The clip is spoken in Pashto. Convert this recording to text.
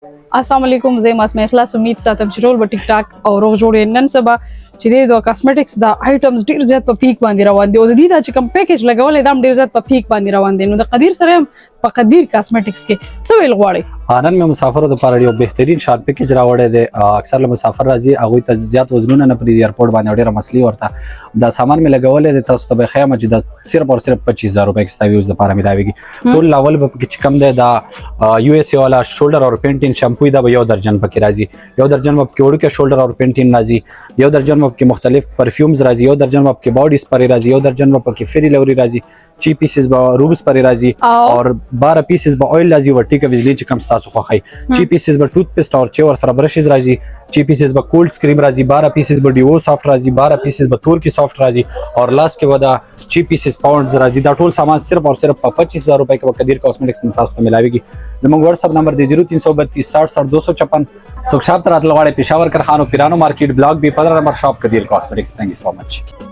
السلام علیکم زه ماسمه اخلاص امید ساتم چې ټول به ټیک ټاک او روغ جوړ یې. نن سبا چې د کاسمیټکس د آیټمز ډیر زیات په پیک باندې روان دي او د دې دا چې کوم پیکیج لګولې دا هم ډیر زیات په پیک باندې روان دي. نو د قدیر سره هم په قدیر کاسمیټکس کې څه ویل غواړي؟ نن مې مسافرو لپاره یو بهترین شارټ پیکیج راوړی دی. اکثر له مسافر راځي هغوی ته زیات وزنونه نه پرېږدي ایرپورټ باندې، ډېره مسلې ورته. دا سامان مې لګولی دی، تاسو ته به ښیم چې دا صرف او صرف 25,000 روپۍ کې ستا ویوز لپاره ملاویږي. ټول لاول به پکې چې کوم دی دا یو اس ای والا شولډر او پینټین شامپو دا به یو درجن پکې راځي، یو درجن به پکې وړوکی شولډر او پینټین راځي، یو درجن به پکې مختلف پرفیومز راځي، یو درجن به پکې باډي سپرې راځي، یو درجن به پکې فری لوري راځي، چی پیسز به روب سپرې راځي اور 12 پیسز به اویل راځي ورټیکه ویزلی چې کوم ستاسو خوښوي. چی پیسز به ټوت پیسټ اور چې ورسره برشز راځي، چی پیسز به کولډ سکریم راځي، 12 پیسز به ډیو سافټ راځي، 12 پیسز به تورکی سافټ راځي اور لاست کې به دا چی پیسز پاونډز راځي. دا ټول سامان صرف او صرف په 25,000 روپۍ کې به قدیر کاسمیټکس تاسو ته ملاویږي. زموږ واتساپ نمبر دی 0332 60 60 256. څوک شاپ ته راتلل غواړئ پېښور کرخانو پیرانو مارکیټ بلاک B 15 نمبر شاپ قدیر کاسمیټکس. تھینک یو سو مچ.